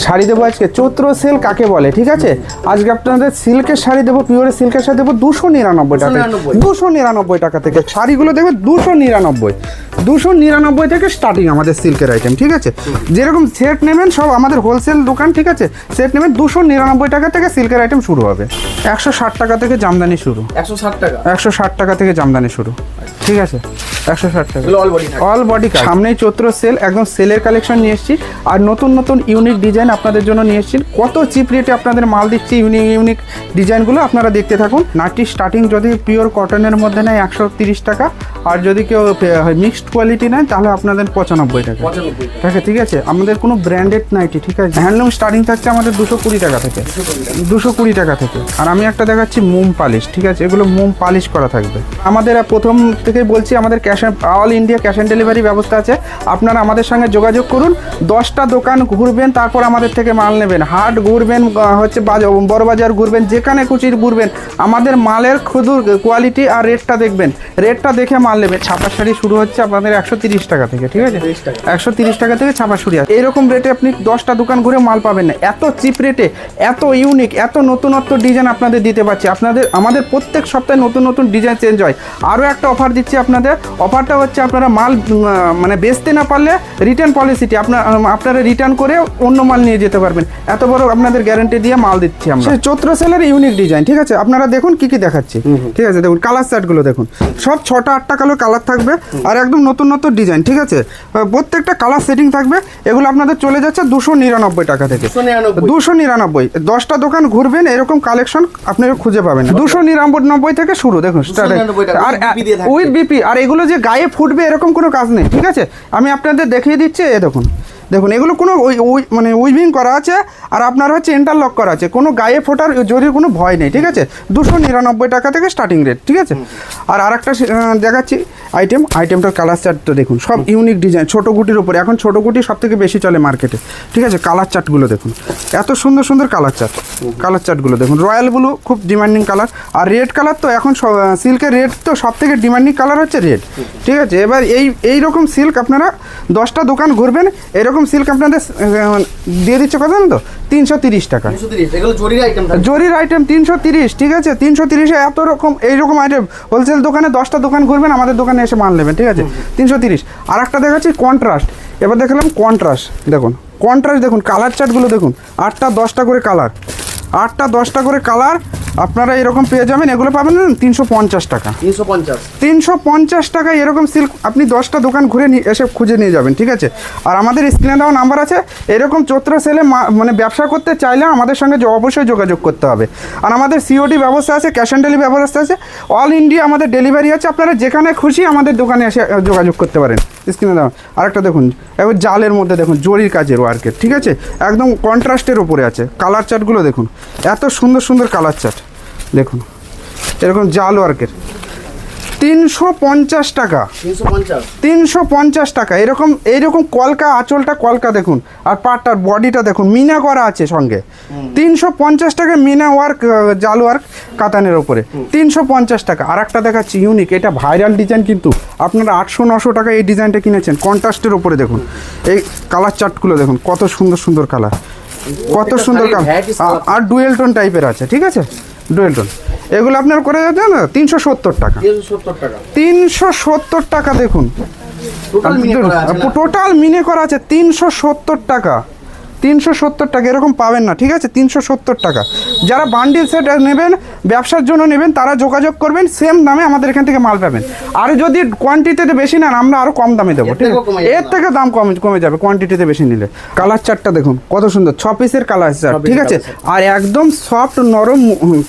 শাড়ি দেবো আজকে চৈত্র সেল কাকে বলে, ঠিক আছে। আজকে আপনাদের সিল্কের শাড়ি দেবো, পিওরের সিল্কের শাড়ি দেবো 299 টাকা, 299 টাকা থেকে শাড়িগুলো দেবে 299 থেকে স্টার্টিং আমাদের সিল্কের আইটেম, ঠিক আছে। যেরকম সেট নেবেন সব আমাদের হোলসেল দোকান, ঠিক আছে। সেট নেবেন 299 টাকা থেকে সিল্কের আইটেম শুরু হবে। 160 টাকা থেকে জামদানি শুরু, 160 টাকা থেকে জামদানি শুরু, ঠিক আছে। 160 টাকা অল বডি কাজ। সামনেই চৈত্র সেল, একদম সেলের কালেকশন নিয়ে এসেছি আর নতুন নতুন ইউনিক ডিজাইন আপনাদের জন্য নিয়ে এসেছি। কত চিপ রেটে আপনাদের মাল দিচ্ছি, ইউনিক ডিজাইনগুলো আপনারা দেখতে থাকুন। নাইটি স্টার্টিং যদি পিওর কটনের মধ্যে নেয় 130 টাকা, আর যদি কেউ মিক্সড কোয়ালিটি নেয় তাহলে আপনাদের 95 টাকা, ঠিক আছে। আমাদের কোনো ব্র্যান্ডেড নাইটি, ঠিক আছে। হ্যান্ডলুম স্টার্টিং থাকছে আমাদের 220 টাকা থেকে, 220 টাকা থেকে। আর আমি একটা দেখাচ্ছি মোম পালিশ, ঠিক আছে। এগুলো মোম পালিশ করা থাকবে। আমাদের প্রথম থেকেই বলছি আমাদের all India cash on delivery ব্যবস্থা আছে। আপনারা আমাদের সঙ্গে যোগাযোগ করুন। 10টা দোকান ঘুরবেন, তারপর আমাদের থেকে মাল নেবেন। হাট ঘুরবেন, হচ্ছে বড় বাজার ঘুরবেন, যেখানে খুশি ঘুরবেন। আমাদের মালের খুদুর কোয়ালিটি আর রেটটা দেখবেন, রেটটা দেখে মাল নেবেন। ছাপা শাড়ি শুরু হচ্ছে আপনাদের 130 টাকা থেকে, ঠিক আছে। 130 টাকা থেকে ছাপা শাড়ি আছে। এইরকম রেটে আপনি 10টা দোকান ঘুরে মাল পাবেন না। এত চিপ রেটে, এত ইউনিক, এত নতুনত্ব ডিজাইন আপনাদের দিতে পারছি। আমাদের প্রত্যেক সপ্তাহে নতুন নতুন ডিজাইন চেঞ্জ হয়। আরও একটা অফার দিচ্ছি আপনাদের। অফারটা হচ্ছে আপনারা মাল মানে বেচতে না পারলে রিটার্ন পলিসিটি আপনারা রিটার্ন করে অন্য মাল নিয়ে যেতে পারবেন। এত বড় আপনাদের গ্যারান্টি দিয়ে মাল দিচ্ছি আমরা। চৈত্র সেলের ইউনিক ডিজাইন, ঠিক আছে। আপনারা দেখুন কি দেখাচ্ছি, ঠিক আছে। দেখুন কালার চার্টগুলো দেখুন, সব 6টা 8টা কালার থাকবে আর একদম নতুন নতুন ডিজাইন, ঠিক আছে। প্রত্যেকটা কালার সেটিং থাকবে। এগুলো আপনাদের চলে যাচ্ছে 299 টাকা থেকে, 299। 10টা দোকান ঘুরবেন, এরকম কালেকশন আপনারা খুঁজে পাবেন। 299 থেকে শুরু, দেখুন স্টার্টিং। আর উইথ বিপি। আর এগুলো যে গায়ে ফুটবে এরকম কোনো কাজ নেই, ঠিক আছে। আমি আপনাদের দেখিয়ে দিচ্ছি। দেখুন এগুলো কোনো মানে উইভিং করা আছে আর আপনার হচ্ছে ইন্টারলক করা আছে। কোনো গায়ে ফোটার জরির কোনো ভয় নেই, ঠিক আছে। 299 টাকা থেকে স্টার্টিং রেট, ঠিক আছে। আর আরেকটা দেখাচ্ছি আইটেমটার কালার চার্ট তো দেখুন, সব ইউনিক ডিজাইন ছোটো গুটির উপরে। এখন ছোটো গুটি সব থেকে বেশি চলে মার্কেটে, ঠিক আছে। কালার চার্টগুলো দেখুন, এত সুন্দর সুন্দর কালার চার্টগুলো দেখুন। রয়্যাল ব্লু খুব ডিমান্ডিং কালার, আর রেড কালার তো এখন সিল্কের রেড তো সব থেকে ডিমান্ডিং কালার হচ্ছে রেড, ঠিক আছে। এবার এইরকম সিল্ক আপনারা 10টা দোকান ঘুরবেন, এরকম সিল্ক আপনাদের দিয়ে দিচ্ছে কত জানেন তো, 330 টাকা। জরির আইটেম 330, ঠিক আছে। 330-এ এত রকম এইরকম আইটেম হোলসেল দোকানে 10টা দোকান ঘুরবেন, আমাদের দোকানে এসে মাল নেবেন, ঠিক আছে। 330। আর একটা দেখাচ্ছি কন্ট্রাস্ট। এবার দেখলাম কন্ট্রাস্ট, দেখুন কালার চার্টগুলো দেখুন। 8টা 10টা করে কালার, 8টা 10টা করে কালার আপনারা এরকম পেয়ে যাবেন। এগুলো পাবেন 350 টাকা, 350 টাকা। এরকম সিল্ক আপনি 10টা দোকান ঘুরে এসে খুঁজে নিয়ে যাবেন, ঠিক আছে। আর আমাদের স্ক্রিনে দেওয়া নাম্বার আছে। এরকম চৈত্র সেলে মানে ব্যবসা করতে চাইলে আমাদের সঙ্গে অবশ্যই যোগাযোগ করতে হবে। আর আমাদের সিওডি ব্যবস্থা আছে, ক্যাশ অন ডেলিভারি ব্যবস্থা আছে। অল ইন্ডিয়া আমাদের ডেলিভারি আছে। আপনারা যেখানে খুশি আমাদের দোকানে এসে যোগাযোগ করতে পারেন। স্ক্রিনে দেওয়া আরেকটা দেখুন, এবার জালের মধ্যে দেখুন জরির কাজের ওয়ার্কের, ঠিক আছে। একদম কন্ট্রাস্টের উপরে আছে। কালার চার্টগুলো দেখুন, এত সুন্দর সুন্দর কালার চার্ট দেখুন। এরকম জাল ওয়ার্কের 350 টাকা, 350 টাকা। এইরকম কলকা, আঁচলটা কলকা দেখুন। আর পাটটার বডিটা দেখুন, মিনা করা আছে সঙ্গে। 350 টাকা মিনা ওয়ার্ক, জাল ওয়ার্ক কাতানের ওপরে 350 টাকা। আর একটা দেখাচ্ছি ইউনিক, এটা ভাইরাল ডিজাইন, কিন্তু আপনারা 800-900 টাকা এই ডিজাইনটা কিনেছেন। কন্ট্রাস্টের ওপরে দেখুন, এই কালার চার্টগুলো দেখুন, কত সুন্দর সুন্দর কালার, কত সুন্দর কালার। আর ডুয়েল টোন টাইপের আছে, ঠিক আছে। ডুয়েল টোন এগুলো আপনার করে যাচ্ছে না 370 টাকা, 370 টাকা। দেখুন টোটাল মিনে করা আছে 370 টাকা, 370 টাকা। এরকম পাবেন না, ঠিক আছে। 370 টাকা। যারা বান্ডিল সেট নেবেন, ব্যবসার জন্য নেবেন, তারা যোগাযোগ করবেন। সেম দামে আমাদের এখান থেকে মাল পাবেন। আর যদি কোয়ান্টিটিতে বেশি নেন, আমরা আরও কম দামে দেবো, ঠিক আছে। এর থেকে দাম কমে যাবে কোয়ান্টিটিতে বেশি নিলে। কালার চার্টটা দেখুন কত সুন্দর, 6 পিসের কালার চার্ট, ঠিক আছে। আর একদম সফট নরম,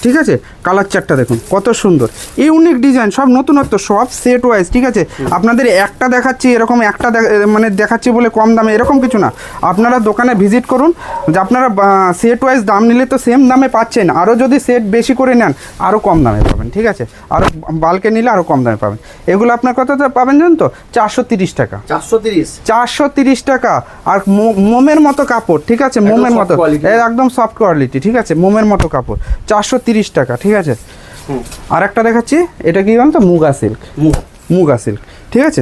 ঠিক আছে। কালার চার্টটা দেখুন কত সুন্দর, ইউনিক ডিজাইন, সব নতুনত্ব, সব সেট ওয়াইজ, ঠিক আছে। আপনাদের একটা দেখাচ্ছি, এরকম একটা মানে দেখাচ্ছি বলে কম দামে এরকম কিছু না। আপনারা দোকানে ভিজিট করুন, যে আপনারা সেট ওয়াইজ দাম নিলে তো সেম দামে পাচ্ছেন। আরও যদি সেট বেশি করে নেন আরও কম দামে পাবেন, ঠিক আছে। আরও বাল্কে নিলে আরও কম দামে পাবেন। এগুলো আপনার কত পাবেন জানেন তো, 430 টাকা, 430 টাকা। আর মোমের মতো কাপড়, ঠিক আছে। মোমের মতো একদম সফট কোয়ালিটি, ঠিক আছে। মোমের মতো কাপড় 430 টাকা, ঠিক আছে। আর একটা দেখাচ্ছি, এটা কি জানেন তো, মুগা সিল্ক, ঠিক আছে।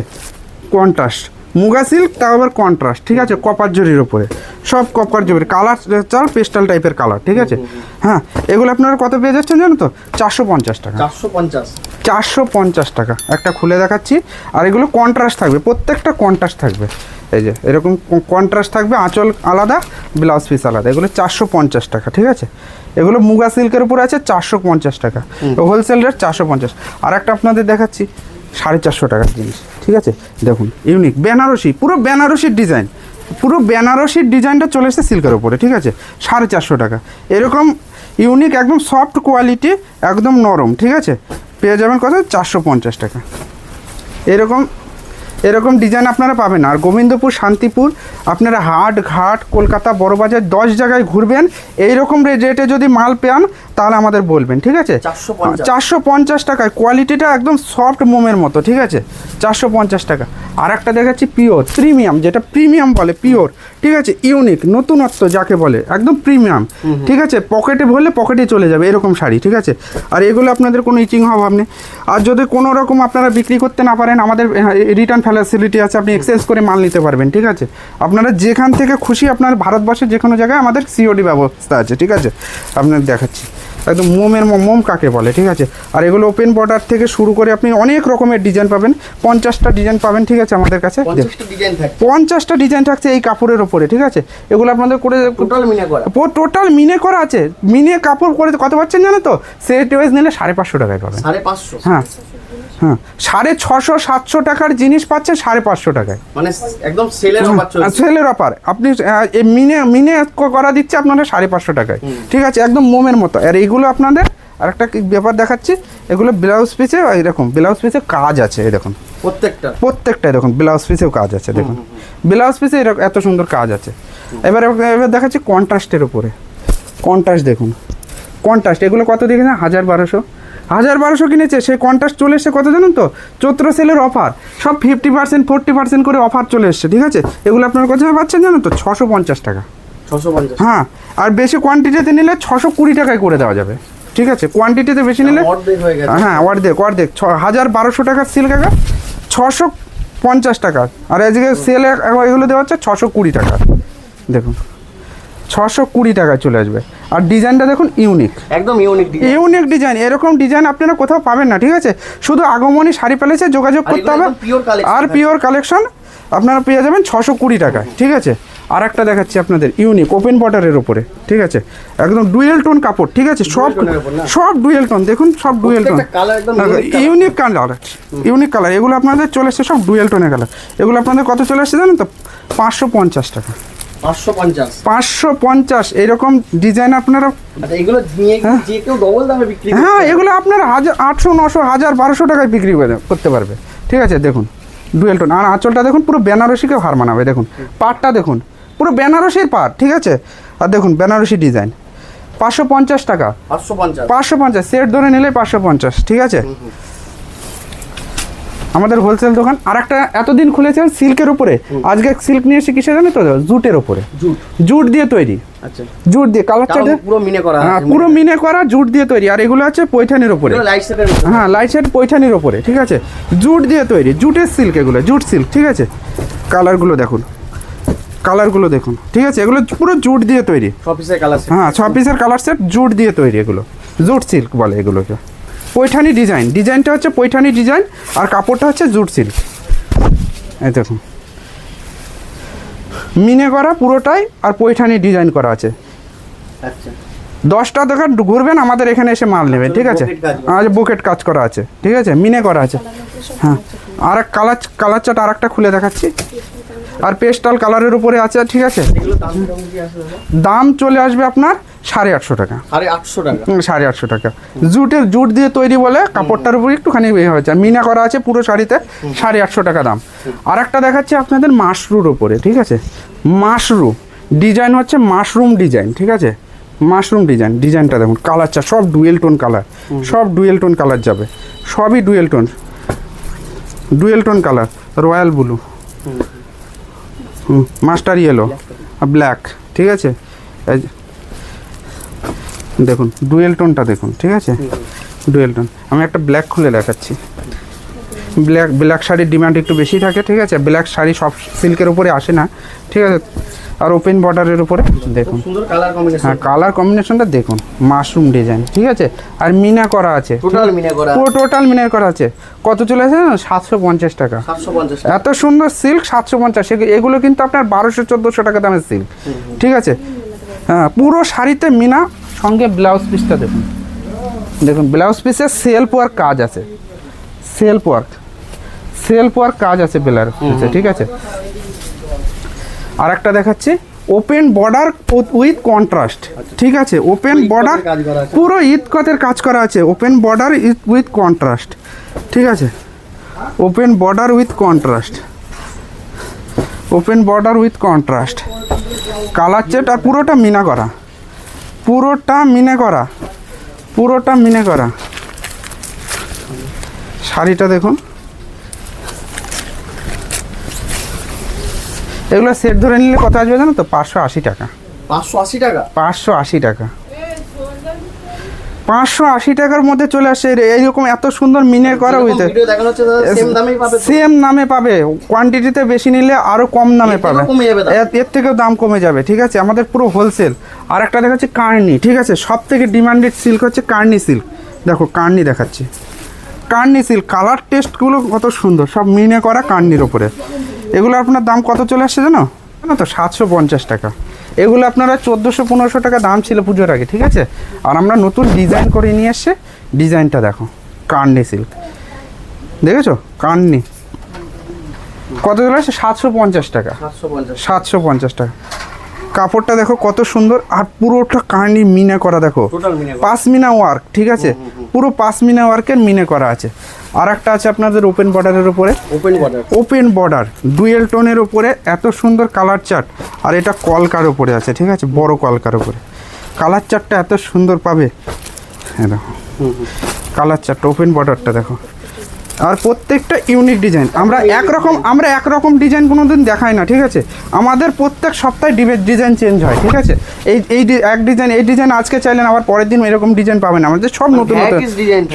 কন্ট্রাস্ট মুগা সিল্ক, তাও আবার কন্ট্রাস্ট, ঠিক আছে, কপার জরির ওপরে, সব কপার জরি, কালার চাল পেস্টাল টাইপের কালার, ঠিক আছে। হ্যাঁ, এগুলো আপনারা কত পেয়ে যাচ্ছেন জানো তো? 450 টাকা। 450 টাকা। একটা খুলে দেখাচ্ছি। আর এগুলো কন্ট্রাস্ট থাকবে, প্রত্যেকটা কন্ট্রাস্ট থাকবে। এই যে এরকম কন্ট্রাস্ট থাকবে, আঁচল আলাদা, ব্লাউজ পিস আলাদা। এগুলো 450 টাকা, ঠিক আছে। এগুলো মুগা সিল্কের উপরে আছে 450 টাকা, হোলসেল রেট 450। আর একটা আপনাদের দেখাচ্ছি 450 টাকার জিনিস, ঠিক আছে। দেখুন ইউনিক বেনারসি, পুরো বেনারসির ডিজাইন, পুরো বেনারসির ডিজাইনটা চলে এসেছে সিল্কের উপরে, ঠিক আছে। 450 টাকা। এরকম ইউনিক একদম সফট কোয়ালিটি, একদম নরম, ঠিক আছে, পেয়ে যাবেন কত? 450 টাকা। এরকম ডিজাইন আপনারা পাবেন। আর গোবিন্দপুর, শান্তিপুর, আপনারা হাট ঘাট, কলকাতা, বড়বাজার 10 জায়গায় ঘুরবেন, এইরকম রেটে যদি মাল পান তাহলে আমাদের বলবেন, ঠিক আছে। 450 টাকায়, কোয়ালিটিটা একদম সফট মোমের মতো, ঠিক আছে। 450 টাকা। আর একটা দেখাচ্ছি পিওর প্রিমিয়াম, যেটা প্রিমিয়াম বলে, পিওর, ঠিক আছে, ইউনিক, নতুনত্ব যাকে বলে, একদম প্রিমিয়াম, ঠিক আছে। পকেটে ভরলে পকেটে চলে যাবে এরকম শাড়ি, ঠিক আছে। আর এগুলো আপনাদের কোনো ইচিং অভাব নেই। আর যদি কোনো রকম আপনারা বিক্রি করতে না পারেন, আমাদের রিটার্ন ফ্যাসিলিটি আছে, আপনি এক্সচেঞ্জ করে মাল নিতে পারবেন, ঠিক আছে। আপনারা যেখান থেকে খুশি, আপনার ভারতবর্ষের যে কোনো জায়গায় আমাদের সিওডি ব্যবস্থা আছে, ঠিক আছে। আপনাদের দেখাচ্ছি একদম মোম কাকে বলে, ঠিক আছে। আর এগুলো ওপেন বর্ডার থেকে শুরু করে আপনি অনেক রকমের ডিজাইন পাবেন, 50টা ডিজাইন পাবেন, ঠিক আছে। আমাদের কাছে 50টা ডিজাইন থাকছে এই কাপড়ের ওপরে, ঠিক আছে। এগুলো আপনাদের করে টোটাল মিনে করা আছে। মিনে কাপড় করে কত পাচ্ছেন জানো তো? সেট ওয়াইজ নিলে 550 টাকায় পাবেন। 550? হ্যাঁ, 650-700 টাকার জিনিস পাচ্ছে 550 টাকায়, মানে একদম সেলের অফার। আপনি মিনে করা দিচ্ছে আপনারা 550 টাকায়, ঠিক আছে, একদম মোমের মতো। আর এইগুলো আপনাদের আরেকটা ব্যাপার দেখাচ্ছি, এগুলো ব্লাউজ পিসে এরকম ব্লাউজ পিসে কাজ আছে, এই দেখুন প্রত্যেকটাই দেখুন ব্লাউজ পিসেও কাজ আছে, দেখুন ব্লাউজ পিসে এরকম এত সুন্দর কাজ আছে। এবার দেখাচ্ছি কন্ট্রাস্টের উপরে, কন্ট্রাস্ট দেখুন, কন্ট্রাস্ট এগুলো কত দেখেছেন? 1000-1200 কিনেছে, সেই কন্ট্রাস্ট চলে এসছে কত জানেন তো? চৈত্র সেলের অফার, সব 50% 40% করে অফার চলে এসছে, ঠিক আছে। এগুলো আপনার কোথায় পাচ্ছেন জানেন তো? 650 টাকা। 650? হ্যাঁ, আর বেশি কোয়ান্টিটিতে নিলে 620 টাকায় করে দেওয়া যাবে, ঠিক আছে। কোয়ান্টিটিতে বেশি নিলে হ্যাঁ অর্ধেক 1000-1200 টাকার সিল্ক আগে 650 টাকা। আর আজকে সেলে এগুলো দেওয়া হচ্ছে 620 টাকা। দেখুন 620 টাকায় চলে আসবে। আর ডিজাইনটা দেখুন ইউনিক, একদম ইউনিক ডিজাইন। এরকম ডিজাইন আপনারা কোথাও পাবেন না, ঠিক আছে। শুধু আগমনী শাড়ি প্যালেসে যোগাযোগ করতে হবে। আর পিওর কালেকশন আপনারা পেয়ে যাবেন 620 টাকায়, ঠিক আছে। আর একটা দেখাচ্ছি আপনাদের ইউনিক ওপেন বর্ডারের উপরে, ঠিক আছে, একদম ডুয়েল টোন কাপড়, ঠিক আছে। সব ডুয়েল টোন, দেখুন সব ডুয়েল টোন, ইউনিক কালার। এগুলো আপনাদের চলে এসছে সব ডুয়েল টোনের কালার। এগুলো আপনাদের কত চলে আসছে জানেন তো? 550 টাকা। 550 এরকম ডিজাইন আপনারা, হ্যাঁ এগুলো আপনারা 800, 900, 1000, 1200 টাকায় বিক্রি করতে পারবে, ঠিক আছে। দেখুন ডুয়েল টোন। আর আঁচলটা দেখুন পুরো বেনারসিকে হার মানাবে, দেখুন পাটটা দেখুন পুরো বেনারসির পাট, ঠিক আছে। আর দেখুন বেনারসি ডিজাইন 550 টাকা। 550 সেট ধরে নিলে 550, ঠিক আছে। আমাদের হোলসেল দোকান। আর একটা এতদিন খুলেছে সিল্কের উপরে, আজকে সিল্ক নিয়ে এসে কিসে জানো তো? জুটের উপরে, জুট দিয়ে তৈরি, জুট দিয়ে কালারটা পুরো মিনে করা জুট দিয়ে তৈরি। আর এগুলো আছে পৈঠানির উপরে, হ্যাঁ লাইট সেট পৈঠানির উপরে, ঠিক আছে, জুট দিয়ে তৈরি, জুটের সিল্ক, এগুলো জুট সিল্ক, ঠিক আছে। কালারগুলো দেখুন, ঠিক আছে, এগুলো পুরো জুট দিয়ে তৈরি, 6 পিসের কালার সেট জুট দিয়ে তৈরি, এগুলো জুট সিল্ক বলে এগুলোকে। পৈঠানি ডিজাইনটা হচ্ছে পৈঠানি ডিজাইন, আর কাপড়টা হচ্ছে জুট সিল্ক। এই দেখুন মিনে করা পুরোটাই, আর পৈঠানি ডিজাইন করা আছে। 10টা দোকান ঘুরবেন, আমাদের এখানে এসে মাল নেবেন, ঠিক আছে। আর বুকেট কাজ করা আছে, ঠিক আছে, মিনে করা আছে। হ্যাঁ, আর কালার চার্ট আর একটা খুলে দেখাচ্ছি। আর পেস্টাল কালারের উপরে আছে, ঠিক আছে। দাম চলে আসবে আপনার 850 টাকা। 850 টাকা। জুট দিয়ে তৈরি বলে কাপড়টার উপরে একটুখানি হয়েছে, মিনা করা আছে পুরো শাড়িতে, 850 টাকা দাম। আর একটা দেখাচ্ছি আপনাদের মাশরুর উপরে, ঠিক আছে। মাশরু ডিজাইন হচ্ছে মাশরুম ডিজাইন, ঠিক আছে। মাশরুম ডিজাইনটা দেখুন, কালার চা সব ডুয়েল টোন কালার যাবে, সবই dual tone colour, royal blue, master yellow, black, ঠিক আছে। দেখুন ডুয়েল টোনটা দেখুন, ঠিক আছে, ডুয়েল টোন। আমি একটা ব্ল্যাক খুলে দেখাচ্ছি, ব্ল্যাক শাড়ির ডিমান্ড একটু বেশি থাকে, ঠিক আছে। ব্ল্যাক শাড়ি সব সিল্কের উপরে আসে না, ঠিক আছে। আর ওপেন বর্ডারের উপরে দেখুন, সুন্দর কালার কম্বিনেশন। হ্যাঁ কালার কম্বিনেশনটা দেখুন, মাশরুম ডিজাইন, ঠিক আছে। আর মিনা করা আছে, টোটাল মিনা করা। পুরো টোটাল মিনা করা আছে। কত চলে আসে না, 750 টাকা। 750 এত সুন্দর সিল্ক 750। এগুলো কিন্তু আপনার 1200-1400 টাকা দামের সিল্ক, ঠিক আছে। হ্যাঁ পুরো শাড়িতে মিনা, সঙ্গে ব্লাউজ পিসটা দেখুন, দেখুন ব্লাউজ পিসে সেলফ ওয়ার্ক কাজ আছে, সেলফ ওয়ার্ক কাজ আছে ব্লাউজ পিসে, ঠিক আছে। আর একটা দেখাচ্ছি, ওপেন বর্ডার উইথ কন্ট্রাস্ট, ঠিক আছে। ওপেন বর্ডার পুরো ইতকতের কাজ করা আছে, ওপেন বর্ডার উইথ কন্ট্রাস্ট, ঠিক আছে। Open border with contrast, open border with contrast, colour চেট। আর পুরোটা মিনা করা, পুরোটা মিনা করা, পুরোটা মিনা করা। শাড়িটা দেখুন, এগুলো সেট ধরে নিলে কত আসবে জানো তো, 580 টাকা। 580 টাকা, 580 টাকা, 580 টাকার মধ্যে চলে আসে এইরকম এত সুন্দর মিনে করা হইতে। ভিডিও দেখানো হচ্ছে দাদা সেম দামেই পাবে তো? সেম দামে পাবে, কোয়ান্টিটিতে বেশি নিলে আরো কম দামে পাবে, কমে যাবে দাম। এর থেকেও দাম কমে যাবে, ঠিক আছে। আমাদের পুরো হোলসেল। আর একটা দেখাচ্ছি কার্নি, ঠিক আছে। সব থেকে ডিমান্ডেড সিল্ক হচ্ছে কার্নি সিল্ক। দেখো কার্নি দেখাচ্ছি, কার্নি সিল্ক। কালার টেস্টগুলো কত সুন্দর, সব মিনে করা কার্নির ওপরে। এগুলো আপনার দাম কত চলে আসছে জানো তো, 750 টাকা। এগুলো আপনারা 1400-1500 টাকা দাম ছিল পুজোর আগে, ঠিক আছে। আর আমরা নতুন ডিজাইন করে নিয়ে এসে, ডিজাইনটা দেখো, কার্নি সিল্ক দেখেছো, কার্নি কত চলে আসছে, 750 টাকা, 750 টাকা। কাপড়টা দেখো কত সুন্দর, আর পুরোটা কার্নি মিনা করা, দেখো টোটাল মিনা করা। পাশমিনা ওয়ার্ক, ঠিক আছে। পুরো পাশমিনা ওয়ার্কের মিনে করা আছে। আর একটা আছে আপনাদের ওপেন বর্ডারের উপরে, open border, open border dual টোনের উপরে, এত সুন্দর কালার চার্ট। আর এটা কলকার উপরে আছে, ঠিক আছে, বড় কলকার উপরে। কালার চার্টটা এত সুন্দর পাবে, হ্যাঁ দেখো কালার চার্টটা, ওপেন বর্ডারটা দেখো। আর প্রত্যেকটা ইউনিক ডিজাইন। আমরা একরকম ডিজাইন কোনোদিন দেখাই না, ঠিক আছে। আমাদের প্রত্যেক সপ্তাহে ডিজাইন চেঞ্জ হয়, ঠিক আছে। এই ডিজাইন আজকে চাইলেন, আবার পরের দিন এরকম ডিজাইন পাবেন। আমাদের সব নতুন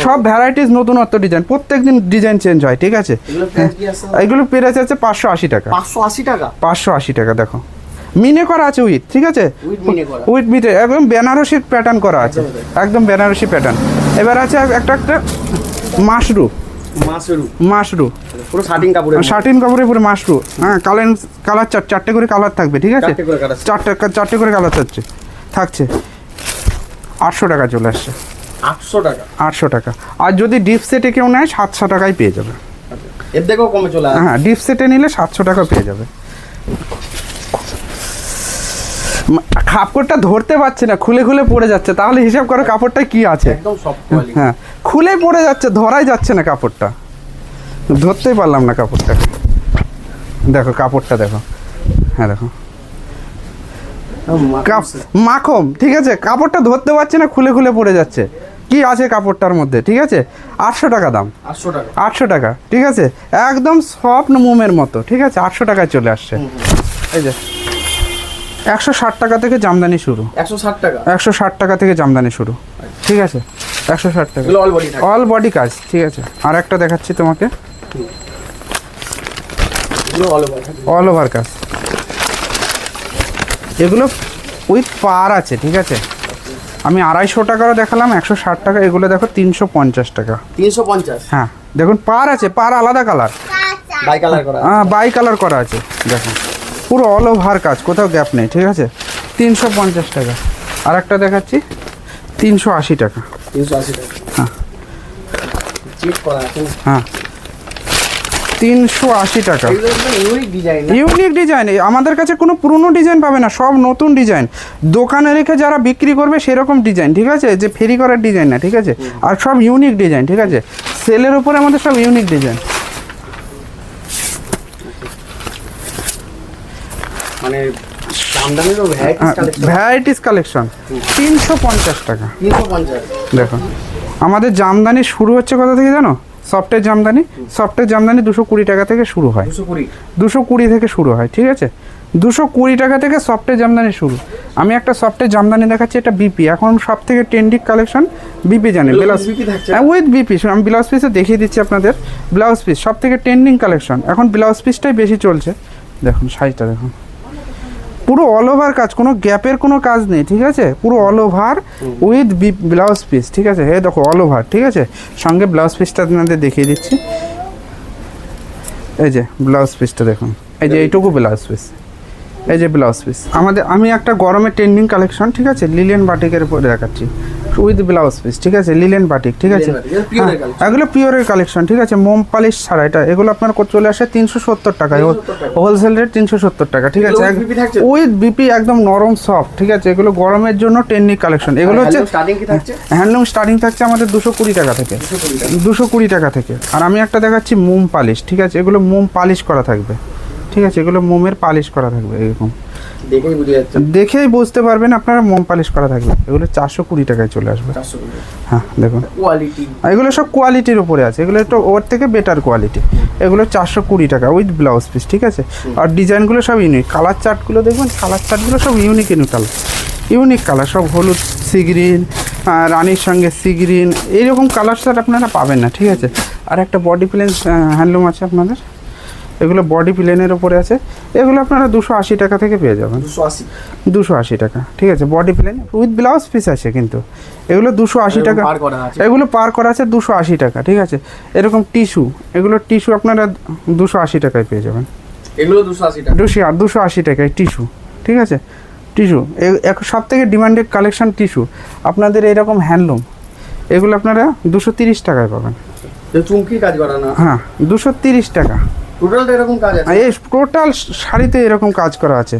সব ভ্যারাইটিস, নতুনত্ব ডিজাইন, প্রত্যেক দিন ডিজাইন চেঞ্জ হয়, ঠিক আছে। এগুলো প্রাইস আছে 580 টাকা, 580 টাকা, 580 টাকা। দেখো মিনে করা আছে উইথ, ঠিক আছে, উইথ মিনে একদম বেনারসি প্যাটার্ন করা আছে, একদম বেনারসি প্যাটার্ন। এবার আছে একটা মাশরু পুরো শার্টিং কাপড়ের পুরো মাশরু। হ্যাঁ কালার চারটে করে কালার থাকবে, ঠিক আছে। চারটে করে কালার থাকছে 800 টাকা চলে আসছে, 800 টাকা। আর যদি ডিপ সেটে কেউ নেয় 700 টাকায় পেয়ে যাবে, এর থেকেও কমে চলে আসে। হ্যাঁ ডিপ সেটে নিলে 700 টাকা পেয়ে যাবে। কাপড়টা ধরতে পারছে না, খুলে পড়ে যাচ্ছে, তাহলে হিসাব করো কাপড়টা কি আছে। একদম সফট কোয়ালিটি। হ্যাঁ খুলে পড়ে যাচ্ছে, ধরাই যাচ্ছে না কাপড়টা, ধরতেই পারলাম না কাপড়টা। দেখো কাপড়টা দেখো, হ্যাঁ দেখো মাখম, ঠিক আছে। কাপড়টা ধরতে পারছে না, খুলে পড়ে যাচ্ছে। কি আছে কাপড়টার মধ্যে, ঠিক আছে। 800 টাকা দাম, 800 টাকা, ঠিক আছে। একদম সফট মোমের মতো, ঠিক আছে। 800 টাকায় চলে আসছে। এই যে 160 টাকা থেকে জামদানি শুরু, 160 টাকা থেকে জামদানি শুরু, ঠিক আছে। 160 টাকা অল বডি কাজ, ঠিক আছে। আর একটা দেখাচ্ছি তোমাকে, অল ওভার কাজ। এগুলো উইথ পার আছে, ঠিক আছে। আমি 250 টাকারও দেখালাম, 160 টাকা। এগুলো দেখো 350 টাকা, 350। হ্যাঁ দেখুন পার আছে, পার আলাদা কালার, বাই কালার করা আছে, দেখো পুরো অল ওভার কাজ, কোথাও গ্যাপ নেই, ঠিক আছে। 350 টাকা। আর একটা দেখাচ্ছি 380 টাকা, 380 টাকা। হ্যাঁ চেক করা আছে, হ্যাঁ 380 টাকা। ইউনিক ডিজাইন, আমাদের কাছে কোনো পুরনো ডিজাইন পাবে না, সব নতুন ডিজাইন। দোকানে রেখে যারা বিক্রি করবে সেরকম ডিজাইন, ঠিক আছে, যে ফেরি করার ডিজাইন না, ঠিক আছে। আর সব ইউনিক ডিজাইন, ঠিক আছে। সেলের উপরে আমাদের সব ইউনিক ডিজাইন, মানে জামদানিরও ভ্যারাইটিস কালেকশন। 350 টাকা, 350। দেখো আমাদের জামদানি শুরু হচ্ছে কোথা থেকে জানো, সফটের জামদানি 220 টাকা থেকে শুরু হয়, 220 থেকে শুরু হয়, ঠিক আছে। 220 টাকা থেকে সফটের জামদানি শুরু। আমি একটা সফটের জামদানি দেখাচ্ছি, এটা বিপি এখন সব থেকে ট্রেন্ডিং কালেকশন বিপি জানেন, ব্লাউজ উইথ বিপি। আমি ব্লাউজ পিসে দেখিয়ে দিচ্ছি আপনাদের, ব্লাউজ পিস সব থেকে ট্রেন্ডিং কালেকশন এখন, ব্লাউজ পিসটাই বেশি চলছে। দেখুন সাইজটা দেখুন, পুরো অল ওভার কাজ, কোনো গ্যাপের কোনো কাজ নেই, ঠিক আছে, পুরো all over with blouse piece, ঠিক আছে। এই দেখো অল ওভার, ঠিক আছে, সঙ্গে ব্লাউজ পিসটা আপনাদের দেখিয়ে দিচ্ছি। এই যে ব্লাউজ পিসটা দেখুন, এই যে এইটুকু ব্লাউজ পিস, এই যে ব্লাউজ পিস আমাদের। আমি একটা গরমের ট্রেন্ডিং কালেকশন, ঠিক আছে, লিলেন বাটিকের উপরে দেখাচ্ছি উইথ ব্লাউজ পিস, ঠিক আছে, লিলেন বাটিক, ঠিক আছে। এগুলো পিওরের কালেকশন, ঠিক আছে, মোম পালিশ ছাড়া। এটা এগুলো আপনার চলে আসে 370 টাকায়, হোলসেল রেট 370 টাকা, ঠিক আছে, উইথ বিপি একদম নরম সফট, ঠিক আছে। এগুলো গরমের জন্য ট্রেন্ডিং কালেকশন। এগুলো হচ্ছে হ্যান্ডলুম, স্টার্টিং থাকছে আমাদের 220 টাকা থেকে, 220 টাকা থেকে। আর আমি একটা দেখাচ্ছি মোম পালিশ, ঠিক আছে, এগুলো মোম পালিশ করা থাকবে, ঠিক আছে, এগুলো মোমের পালিশ করা থাকবে, এরকম দেখেই বুঝতে পারবেন আপনারা, মোম পালিশ করা থাকবে। এগুলো 420 টাকায় চলে আসবে। হ্যাঁ দেখুন কোয়ালিটি, এগুলো সব কোয়ালিটির উপরে আছে, এগুলো একটু ওর থেকে বেটার কোয়ালিটি। এগুলো 420 টাকা উইথ ব্লাউজ পিস, ঠিক আছে। আর ডিজাইনগুলো সব ইউনিক, কালার চার্টগুলো দেখবেন, কালার চার্টগুলো সব ইউনিক কালার, ইউনিক কালার, সব হলুদ সি গ্রিন, রানির সঙ্গে সি গ্রিন, এইরকম কালার চার্ট আপনারা পাবেন না, ঠিক আছে। আর একটা বডি প্লেন হ্যান্ডলুম আছে আপনাদের, এগুলো বডি প্লেনের উপরে আছে, এগুলো আপনারা 280 টাকা থেকে পেয়ে যাবেন, 280 টাকা, ঠিক আছে। Body plain with blouse piece আছে, কিন্তু এগুলো 280 টাকা, এগুলো পার করা আছে 280 টাকা, ঠিক আছে। এরকম টিস্যু, এগুলো টিস্যু আপনারা 280 টাকায় পেয়ে যাবেন, এগুলো 280 টাকা, 280 টাকায় টিস্যু, ঠিক আছে। টিস্যু সব থেকে ডিমান্ডেড কালেকশন টিস্যু আপনাদের, এরকম হ্যান্ডলুম, এগুলো আপনারা 230 টাকায় পাবেন। চুমকি কাজ করা না, হ্যাঁ 230 টাকা টোটালটা এরকম কাজ আছে, এই টোটাল শাড়িতে এরকম কাজ করা আছে,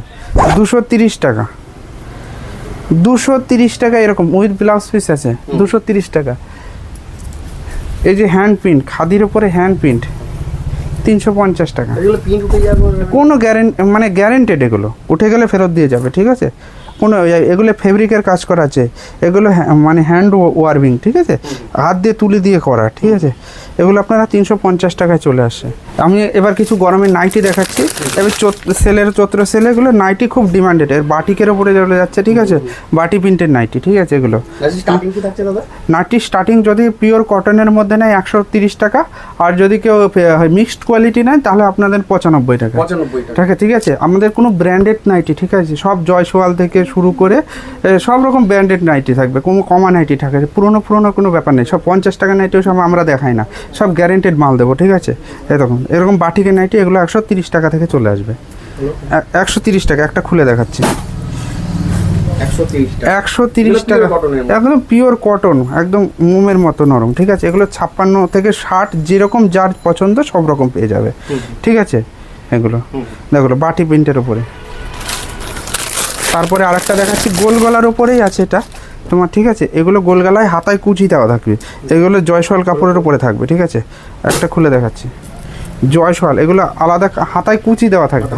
230 টাকা, 230 টাকা এরকম উইথ ব্লাউজ পিস আছে, 230 টাকা। এই যে হ্যান্ড প্রিন্ট, খাদির উপরে হ্যান্ড প্রিন্ট 350 টাকা। এগুলো প্রিন্ট উঠে যাবে, কোনো মানে গ্যারেন্টেড, এগুলো উঠে গেলে ফেরত দিয়ে যাবে, ঠিক আছে। কোনো এগুলো ফেব্রিকের কাজ করা আছে, এগুলো মানে হ্যান্ড ওয়ার্বিং, ঠিক আছে, হাত দিয়ে তুলি দিয়ে করা, ঠিক আছে। এগুলো আপনারা 350 টাকায় চলে আসে। আমি এবার কিছু গরমের নাইটি দেখাচ্ছি, এবার সেলের চৈত্র সেলে এগুলো নাইটি খুব ডিমান্ডেড, এর বাটিকের ওপরে চলে যাচ্ছে, ঠিক আছে, বাটি প্রিন্টের নাইটি, ঠিক আছে। এগুলো নাইটি স্টার্টিং যদি পিওর কটনের মধ্যে নেয় 130 টাকা, আর যদি কেউ মিক্সড কোয়ালিটি নেয় তাহলে আপনাদের 95 টাকা, ঠিক আছে। আমাদের কোনো ব্র্যান্ডেড নাইটি, ঠিক আছে, সব জয়সওয়াল থেকে শুরু করে সব রকম ব্র্যান্ডেড নাইটি থাকবে, কোনো কমা নাইটি থাকবে, পুরোনো কোনো ব্যাপার নেই। সব 50 টাকা নাইটিও সব আমরা দেখাই না, সব গ্যারেন্টেড মাল দেবো, ঠিক আছে। এরকম বাটিকের নাইটি এগুলো 130 টাকা থেকে চলে আসবে, 130 টাকা। একটা খুলে দেখাচ্ছি, 130 টাকা, একদম পিওর কটন, একদম মোমের মতো নরম, ঠিক আছে। এগুলো 56 থেকে 60 যেরকম যার পছন্দ সব রকম পেয়ে যাবে, ঠিক আছে। এগুলো দেখো বাটি প্রিন্টের উপরে। তারপরে আরেকটা দেখাচ্ছি গোল গলার উপরেই আছে এটা তোমার, ঠিক আছে। এগুলো গোল গলায় হাতায় কুচি দেওয়া থাকবে, এগুলো জয়সওয়াল কাপড়ের উপরে থাকবে, ঠিক আছে। একটা খুলে দেখাচ্ছি, জয়সওয়াল, এগুলো আলাদা হাতায় কুচি দেওয়া থাকবে,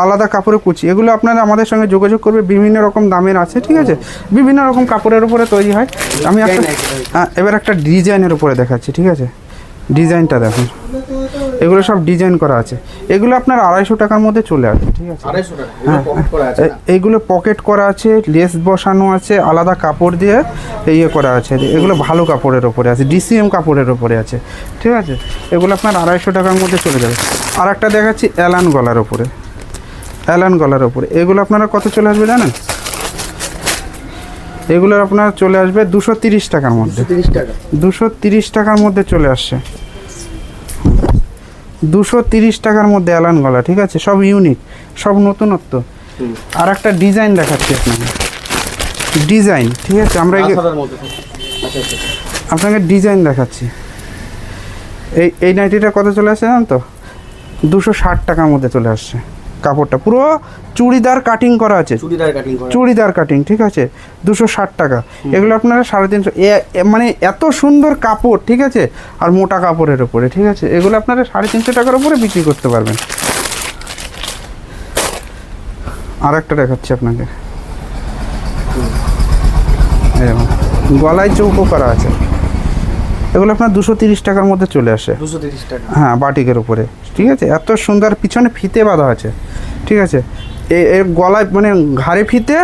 আলাদা কাপড়ে কুচি। এগুলো আপনারা আমাদের সঙ্গে যোগাযোগ করবে, বিভিন্ন রকম দামের আছে, ঠিক আছে, বিভিন্ন রকম কাপড়ের উপরে তৈরি হয়। আমি একটা এবার একটা ডিজাইনের উপরে দেখাচ্ছি, ঠিক আছে। ডিজাইনটা দেখুন, এগুলো সব ডিজাইন করা আছে, এগুলো আপনার 250 টাকার মধ্যে চলে আসবে, ঠিক আছে। এইগুলো পকেট করা আছে, লেস বসানো আছে, আলাদা কাপড় দিয়ে ইয়ে করা আছে, এগুলো ভালো কাপড়ের ওপরে আছে, ডিসিএম কাপড়ের ওপরে আছে, ঠিক আছে। এগুলো আপনার 250 টাকার মধ্যে চলে যাবে। আর একটা দেখাচ্ছি অ্যালান গলার ওপরে, অ্যালান গলার ওপরে, এগুলো আপনারা কত চলে আসবে জানেন? এগুলো আপনার চলে আসবে 230 টাকার মধ্যে, 230 টাকার মধ্যে চলে আসছে, 230 টাকার মধ্যে অ্যালান গলা, ঠিক আছে। সব ইউনিক, সব নতুনত্ব। আর একটা ডিজাইন দেখাচ্ছি আপনাকে, ডিজাইন, ঠিক আছে। আমরা আপনাকে ডিজাইন দেখাচ্ছি। এই নাইটিটা কত চলে আসছে জানেন তো? 260 টাকার মধ্যে চলে আসছে। কাপড়টা পুরো চুড়িদার কাটিং করা আছে, চুড়িদার কাটিং, ঠিক আছে, 260 টাকা। এগুলো আপনারা 350, মানে এত সুন্দর কাপড়, ঠিক আছে, আর মোটা কাপড়ের উপরে, ঠিক আছে। এগুলো আপনারা 350 টাকার উপরে বিক্রি করতে পারবেন। আর একটা দেখাচ্ছি আপনাকে, গলায় চৌকো করা আছে, এগুলো আপনার 230 টাকার মধ্যে চলে আসে। 230 টাকা। হ্যাঁ, বাটিকের উপরে, ঠিক আছে। এত সুন্দর, পিছনে ফিতে বাঁধা আছে, ঠিক আছে। এর গলায় মানে ঘাড়ে ফিতে,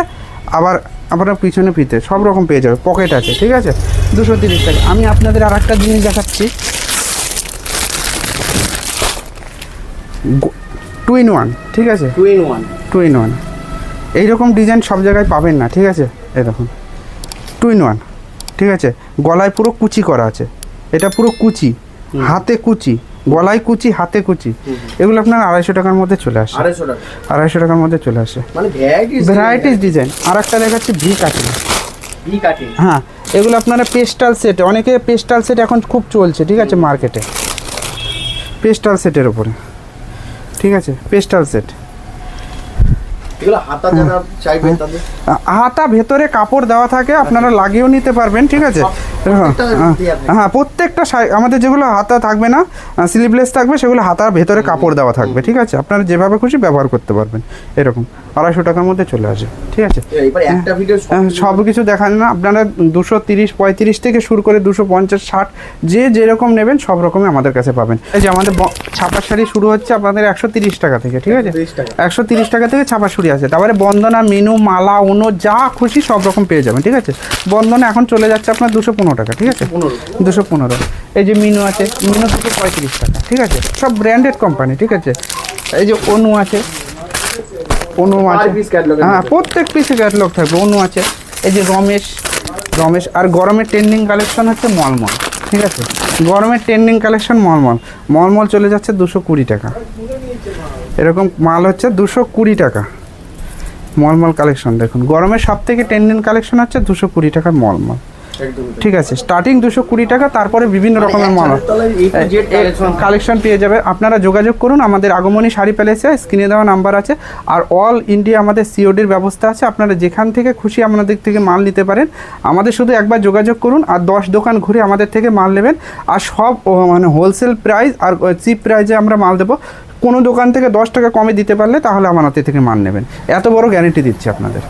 আবার আপনার পিছনে ফিতে, সব রকম পেয়ে যাবে, পকেট আছে, ঠিক আছে। 230 টাকা। আমি আপনাদের আর একটা জিনিস দেখাচ্ছি, 2 in 1, ঠিক আছে। 2 in 1। 2 in 1 এইরকম ডিজাইন সব জায়গায় পাবেন না, ঠিক আছে। এই দেখুন 2 in 1, ঠিক আছে। গলায় পুরো কুচি করা আছে, এটা পুরো কুচি, হাতে কুচি, গলায় কুচি, হাতে কুচি। এগুলো আপনার 250 টাকার মধ্যে চলে আসে। 250 টাকা। 250 টাকার মধ্যে চলে আসে, মানে ভ্যারাইটিস ডিজাইন। আর একটা দেখাচ্ছি ভি কাটিং। V cutting. হ্যাঁ, এগুলো আপনারা পেস্টাল সেট, অনেকে পেস্টাল সেট এখন খুব চলছে, ঠিক আছে, মার্কেটে। পেস্টাল সেটের উপরে, ঠিক আছে, পেস্টাল সেট। এগুলো হাতা যারা চাইবে তাদের হাতা ভেতরে কাপড় দেওয়া থাকে, আপনারা লাগিয়েও নিতে পারবেন, ঠিক আছে। হ্যাঁ, প্রত্যেকটা আমাদের যেগুলো হাতা থাকবে না, স্লিভলেস থাকবে, সেগুলো হাতার ভেতরে কাপড় দেওয়া থাকবে, ঠিক আছে। আপনারা যেভাবে খুশি ব্যবহার করতে পারবেন। এরকম 250 টাকার মধ্যে চলে আসে, ঠিক আছে। এবার একটা ভিডিও সব কিছু দেখান না, আপনারা 230, 35 থেকে শুরু করে 250, 60 যে যেরকম নেবেন সব রকমই আমাদের কাছে পাবেন। এই যে আমাদের ছাপা শাড়ি শুরু হচ্ছে আপনাদের 130 টাকা থেকে, ঠিক আছে। 130 টাকা থেকে ছাপা শাড়ি আছে। তারপরে বন্দনা, মিনু, মালা, উনো যা খুশি সব রকম পেয়ে যাবেন, ঠিক আছে। বন্দনা এখন চলে যাচ্ছে আপনার 215 টাকা, ঠিক আছে। 215। এই যে মিনু আছে, মিনু 235 টাকা, ঠিক আছে। সব ব্র্যান্ডেড কোম্পানি, ঠিক আছে। এই যে অনু আছে, অনু আছে, হ্যাঁ, প্রত্যেক পিসে ক্যাটালগ থাকবে। অনু আছে, এই যে রমেশ, রমেশ। আর গরমের ট্রেন্ডিং কালেকশন হচ্ছে মলমল, ঠিক আছে। গরমের ট্রেন্ডিং কালেকশন মলমল। মলমল চলে যাচ্ছে 220 টাকা। এরকম মাল হচ্ছে 220 টাকা। মলমল কালেকশন দেখুন, গরমের সব থেকে ট্রেন্ডিং কালেকশন হচ্ছে 220 টাকার মলমল, ঠিক আছে। স্টার্টিং 220 টাকা, তারপরে বিভিন্ন রকমের মাল কালেকশন পেয়ে যাবে। আপনারা যোগাযোগ করুন, আমাদের আগমনী শাড়ি প্যালেসে স্ক্রিনে দেওয়া নাম্বার আছে। আর অল ইন্ডিয়া আমাদের সিওডির ব্যবস্থা আছে, আপনারা যেখান থেকে খুশি আমাদের থেকে মাল নিতে পারেন। আমাদের শুধু একবার যোগাযোগ করুন, আর 10 দোকান ঘুরে আমাদের থেকে মাল নেবেন। আর সব মানে হোলসেল প্রাইস আর চিপ প্রাইসে আমরা মাল দেবো। কোনো দোকান থেকে 10 টাকা কমে দিতে পারলে তাহলে আমাদের থেকে মাল নেবেন, এত বড় গ্যারেন্টি দিচ্ছি আপনাদের।